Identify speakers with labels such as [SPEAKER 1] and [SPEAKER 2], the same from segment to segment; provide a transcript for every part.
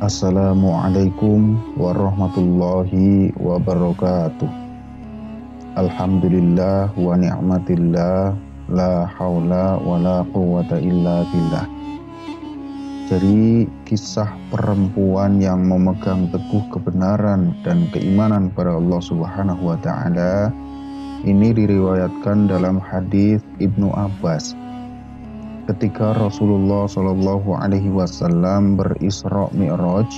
[SPEAKER 1] Assalamualaikum warahmatullahi wabarakatuh. Alhamdulillah wa ni'matillah, la haula wa la quwata illa billah. Jadi kisah perempuan yang memegang teguh kebenaran dan keimanan pada Allah Subhanahu wa taala ini diriwayatkan dalam hadis Ibnu Abbas. Ketika Rasulullah Shallallahu Alaihi Wasallam berisra Mi'raj,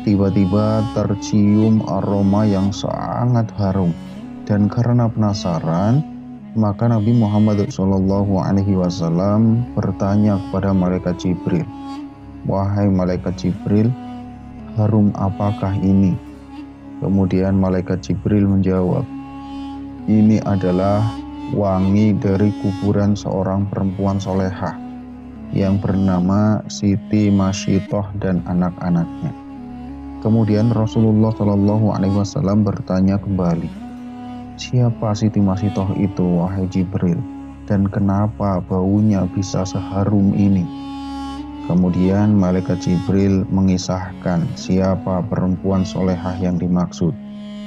[SPEAKER 1] tiba-tiba tercium aroma yang sangat harum, dan karena penasaran, maka Nabi Muhammad Shallallahu Alaihi Wasallam bertanya kepada malaikat Jibril, "Wahai malaikat Jibril, harum apakah ini?" Kemudian malaikat Jibril menjawab, "Ini adalah wangi dari kuburan seorang perempuan solehah yang bernama Siti Masyitoh dan anak-anaknya." Kemudian Rasulullah Shallallahu Alaihi Wasallam bertanya kembali, "Siapa Siti Masyitoh itu, wahai Jibril, dan kenapa baunya bisa seharum ini?" Kemudian malaikat Jibril mengisahkan siapa perempuan solehah yang dimaksud.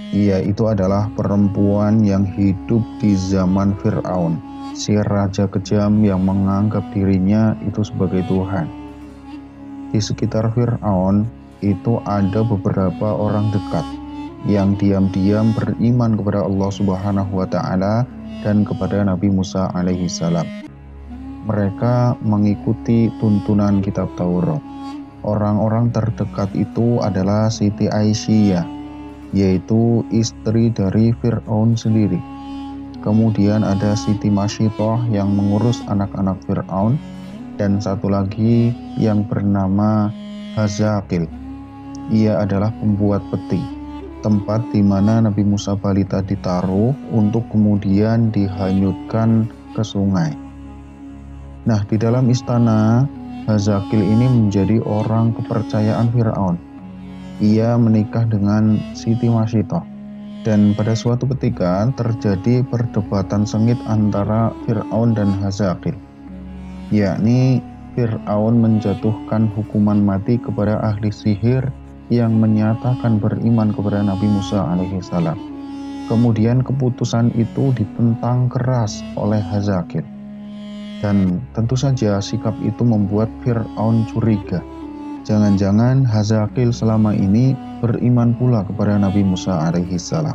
[SPEAKER 1] Ia itu adalah perempuan yang hidup di zaman Fir'aun, si raja kejam yang menganggap dirinya itu sebagai Tuhan. Di sekitar Fir'aun itu ada beberapa orang dekat yang diam-diam beriman kepada Allah Subhanahu wa taala dan kepada Nabi Musa alaihi salam. Mereka mengikuti tuntunan kitab Taurat. Orang-orang terdekat itu adalah Siti Aisyah, yaitu istri dari Fir'aun sendiri. Kemudian ada Siti Masyitoh yang mengurus anak-anak Fir'aun, dan satu lagi yang bernama Hazakil. Ia adalah pembuat peti, tempat di mana Nabi Musa balita ditaruh untuk kemudian dihanyutkan ke sungai. Nah, di dalam istana, Hazakil ini menjadi orang kepercayaan Fir'aun. Ia menikah dengan Siti Masyitoh, dan pada suatu ketika terjadi perdebatan sengit antara Fir'aun dan Hazakil, yakni Fir'aun menjatuhkan hukuman mati kepada ahli sihir yang menyatakan beriman kepada Nabi Musa alaihi salam. Kemudian keputusan itu ditentang keras oleh Hazakil, dan tentu saja sikap itu membuat Fir'aun curiga. Jangan-jangan Hazakil selama ini beriman pula kepada Nabi Musa alaihi salam.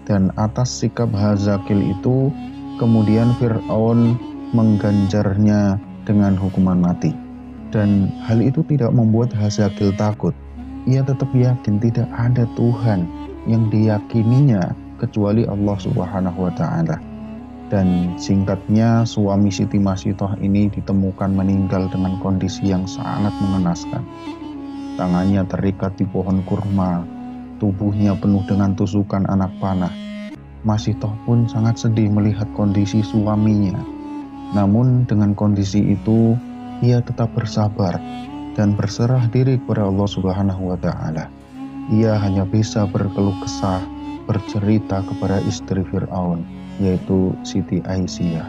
[SPEAKER 1] Dan atas sikap Hazakil itu, kemudian Fir'aun mengganjarnya dengan hukuman mati. Dan hal itu tidak membuat Hazakil takut. Ia tetap yakin tidak ada Tuhan yang diyakininya kecuali Allah Subhanahu wa taala. Dan singkatnya, suami Siti Masyitoh ini ditemukan meninggal dengan kondisi yang sangat mengenaskan. Tangannya terikat di pohon kurma, tubuhnya penuh dengan tusukan anak panah. Masyitoh pun sangat sedih melihat kondisi suaminya. Namun dengan kondisi itu, ia tetap bersabar dan berserah diri kepada Allah Subhanahu wa taala. Ia hanya bisa berkeluh kesah, bercerita kepada istri Fir'aun, yaitu Siti Aisyah.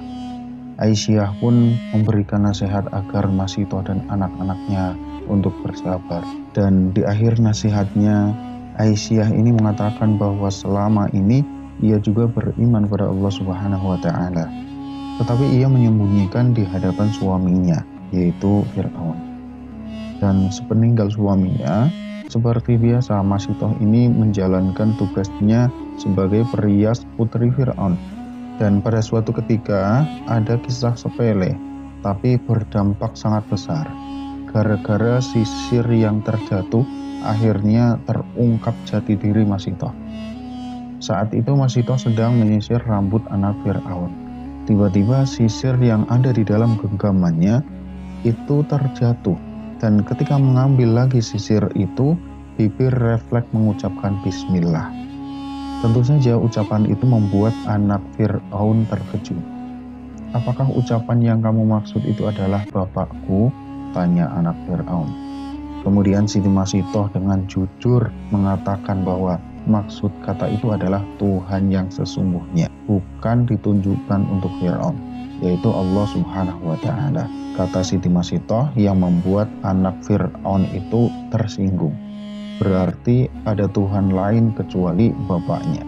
[SPEAKER 1] Aisyah pun memberikan nasihat agar Masyitoh dan anak-anaknya untuk bersabar. Dan di akhir nasihatnya, Aisyah ini mengatakan bahwa selama ini ia juga beriman pada Allah Subhanahu wa taala. Tetapi ia menyembunyikan di hadapan suaminya, yaitu Fir'aun. Dan sepeninggal suaminya, seperti biasa Masyitoh ini menjalankan tugasnya sebagai perias putri Fir'aun. Dan pada suatu ketika ada kisah sepele tapi berdampak sangat besar. Gara-gara sisir yang terjatuh, akhirnya terungkap jati diri Masyitoh. Saat itu Masyitoh sedang menyisir rambut anak Fir'aun. Tiba-tiba sisir yang ada di dalam genggamannya itu terjatuh. Dan ketika mengambil lagi sisir itu, bibir refleks mengucapkan Bismillah. Tentu saja ucapan itu membuat anak Fir'aun terkejut. "Apakah ucapan yang kamu maksud itu adalah bapakku?" tanya anak Fir'aun. Kemudian Siti Masyitoh dengan jujur mengatakan bahwa maksud kata itu adalah Tuhan yang sesungguhnya, bukan ditunjukkan untuk Fir'aun, yaitu Allah Subhanahu wa taala. kata Siti Masitoh, yang membuat anak Fir'aun itu tersinggung. Berarti ada Tuhan lain kecuali bapaknya.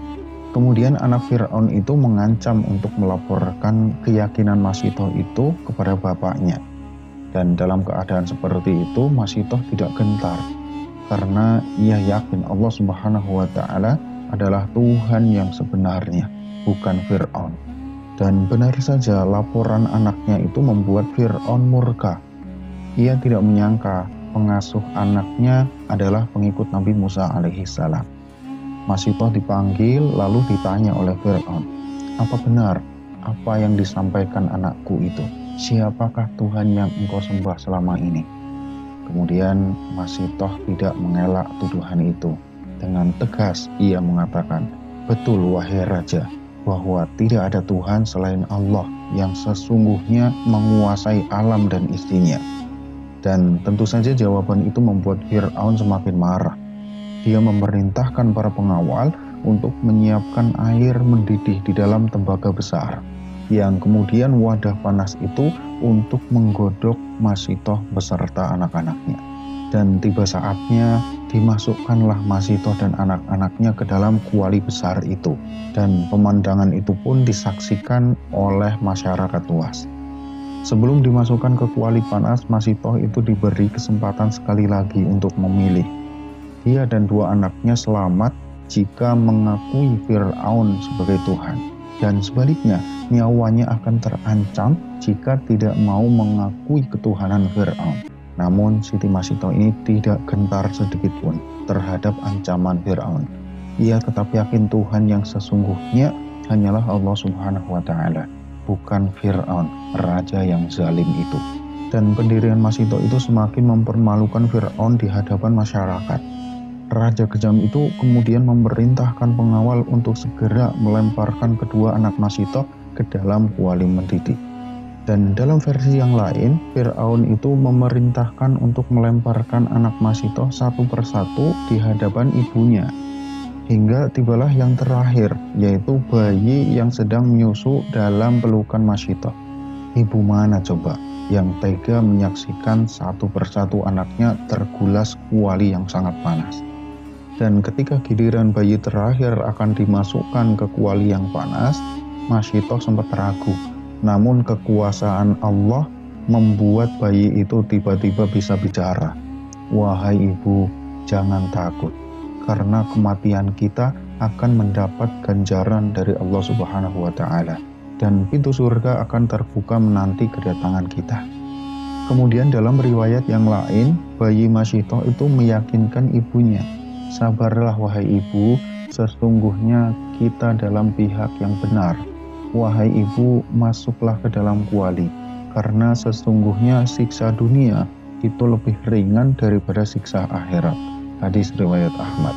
[SPEAKER 1] Kemudian anak Fir'aun itu mengancam untuk melaporkan keyakinan Masitoh itu kepada bapaknya. Dan dalam keadaan seperti itu, Masitoh tidak gentar, karena ia yakin Allah Subhanahu wa Ta'ala adalah Tuhan yang sebenarnya, bukan Fir'aun. Dan benar saja laporan anaknya itu membuat Fir'aun murka. Ia tidak menyangka pengasuh anaknya adalah pengikut Nabi Musa alaihissalam. Masitoh dipanggil lalu ditanya oleh Fir'aun, "Apa benar apa yang disampaikan anakku itu? Siapakah Tuhan yang engkau sembah selama ini?" Kemudian Masitoh tidak mengelak tuduhan itu. Dengan tegas ia mengatakan, "Betul wahai raja, bahwa tidak ada Tuhan selain Allah yang sesungguhnya menguasai alam dan isinya." Dan tentu saja jawaban itu membuat Fir'aun semakin marah. Dia memerintahkan para pengawal untuk menyiapkan air mendidih di dalam tembaga besar, yang kemudian wadah panas itu untuk menggodok Masitoh beserta anak-anaknya. Dan tiba saatnya dimasukkanlah Masitoh dan anak-anaknya ke dalam kuali besar itu, dan pemandangan itu pun disaksikan oleh masyarakat luas. Sebelum dimasukkan ke kuali panas, Masitoh itu diberi kesempatan sekali lagi untuk memilih. Dia dan dua anaknya selamat jika mengakui Fir'aun sebagai Tuhan, dan sebaliknya nyawanya akan terancam jika tidak mau mengakui ketuhanan Fir'aun. Namun Siti Masitoh ini tidak gentar sedikit pun terhadap ancaman Fir'aun. Ia tetap yakin Tuhan yang sesungguhnya hanyalah Allah Subhanahu wa Ta'ala, bukan Fir'aun, raja yang zalim itu. Dan pendirian Masitoh itu semakin mempermalukan Fir'aun di hadapan masyarakat. Raja kejam itu kemudian memerintahkan pengawal untuk segera melemparkan kedua anak Masitoh ke dalam kuali mendidih. Dan dalam versi yang lain, Fir'aun itu memerintahkan untuk melemparkan anak Masitoh satu persatu di hadapan ibunya. Hingga tibalah yang terakhir, yaitu bayi yang sedang menyusu dalam pelukan Masitoh. Ibu mana coba yang tega menyaksikan satu persatu anaknya tergulas kuali yang sangat panas? Dan ketika giliran bayi terakhir akan dimasukkan ke kuali yang panas, Masitoh sempat ragu. Namun kekuasaan Allah membuat bayi itu tiba-tiba bisa bicara. "Wahai ibu, jangan takut, karena kematian kita akan mendapat ganjaran dari Allah Subhanahu wa Ta'ala, dan pintu surga akan terbuka menanti kedatangan kita." Kemudian dalam riwayat yang lain, bayi Masitoh itu meyakinkan ibunya, "Sabarlah wahai ibu, sesungguhnya kita dalam pihak yang benar. Wahai ibu, masuklah ke dalam kuali, karena sesungguhnya siksa dunia itu lebih ringan daripada siksa akhirat." Hadis riwayat Ahmad.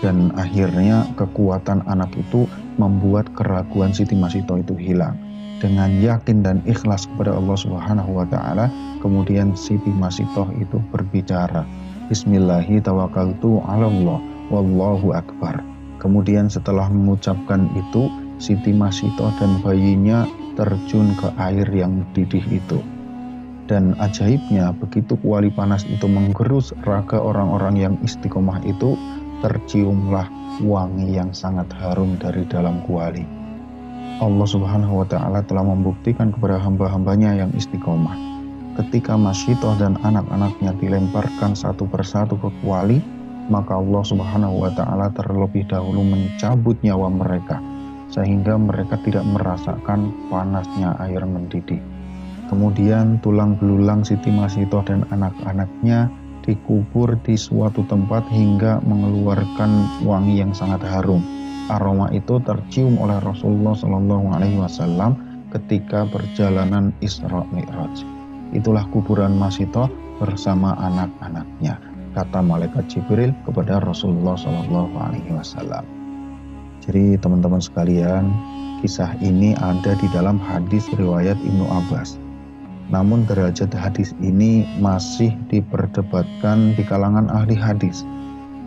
[SPEAKER 1] Dan akhirnya kekuatan anak itu membuat keraguan Siti Masitoh itu hilang. Dengan yakin dan ikhlas kepada Allah Subhanahu wa Ta'ala, kemudian Siti Masitoh itu berbicara, "Bismillahi tawakkaltu 'alallah, wallahu akbar." Kemudian setelah mengucapkan itu, Siti Masitoh dan bayinya terjun ke air yang mendidih itu. Dan ajaibnya, begitu kuali panas itu menggerus raga orang-orang yang istiqomah itu, terciumlah wangi yang sangat harum dari dalam kuali. Allah Subhanahu wa Ta'ala telah membuktikan kepada hamba-hambanya yang istiqomah. Ketika Masitoh dan anak-anaknya dilemparkan satu persatu ke kuali, maka Allah Subhanahu wa Ta'ala terlebih dahulu mencabut nyawa mereka, sehingga mereka tidak merasakan panasnya air mendidih. Kemudian tulang belulang Siti Masitoh dan anak-anaknya dikubur di suatu tempat hingga mengeluarkan wangi yang sangat harum. Aroma itu tercium oleh Rasulullah SAW ketika perjalanan Isra Mi'raj. Itulah kuburan Masitoh bersama anak-anaknya, kata malaikat Jibril kepada Rasulullah SAW. Jadi teman-teman sekalian, kisah ini ada di dalam hadis riwayat Ibnu Abbas. Namun derajat hadis ini masih diperdebatkan di kalangan ahli hadis.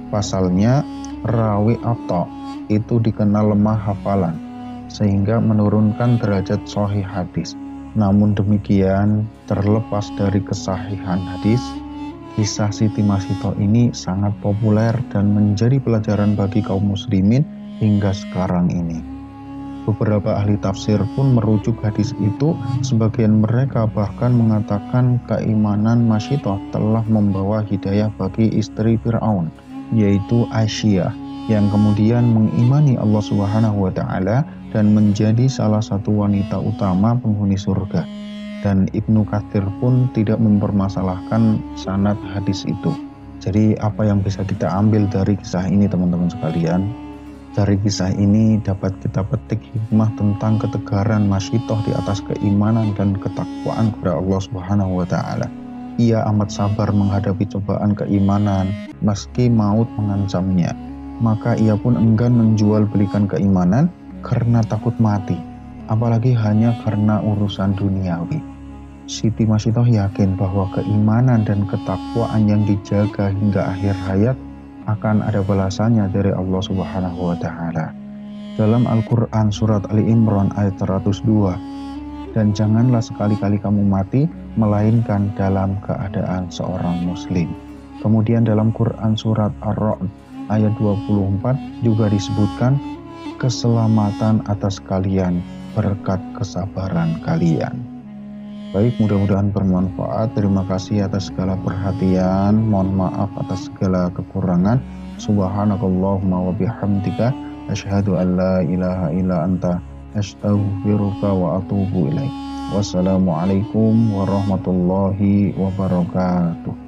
[SPEAKER 1] Pasalnya, rawi Atta itu dikenal lemah hafalan, sehingga menurunkan derajat sahih hadis. Namun demikian, terlepas dari kesahihan hadis, kisah Siti Masito ini sangat populer dan menjadi pelajaran bagi kaum muslimin hingga sekarang ini. Beberapa ahli tafsir pun merujuk hadis itu, sebagian mereka bahkan mengatakan keimanan Masito telah membawa hidayah bagi istri Fir'aun, yaitu Aisyah, yang kemudian mengimani Allah Subhanahu wa Ta'ala dan menjadi salah satu wanita utama penghuni surga. Dan Ibnu Katsir pun tidak mempermasalahkan sanad hadis itu. Jadi apa yang bisa kita ambil dari kisah ini, teman-teman sekalian? Dari kisah ini dapat kita petik hikmah tentang ketegaran Masitoh di atas keimanan dan ketakwaan kepada Allah Subhanahu wa Ta'ala. Ia amat sabar menghadapi cobaan keimanan meski maut mengancamnya. Maka ia pun enggan menjual belikan keimanan karena takut mati, apalagi hanya karena urusan duniawi. Siti Masitoh yakin bahwa keimanan dan ketakwaan yang dijaga hingga akhir hayat akan ada balasannya dari Allah Subhanahu wa Ta'ala. Dalam Al-Quran surat Ali Imran ayat 102, dan janganlah sekali-kali kamu mati melainkan dalam keadaan seorang muslim. Kemudian dalam Quran surat Ar-Ra'd ayat 24 juga disebutkan keselamatan atas kalian berkat kesabaran kalian. Baik, mudah-mudahan bermanfaat. Terima kasih atas segala perhatian. Mohon maaf atas segala kekurangan. Subhanakallahumma wa bihamdika asyhadu an la ilaha illa anta astaghfiruka wa atubu ilaik. Wassalamualaikum warahmatullahi wabarakatuh.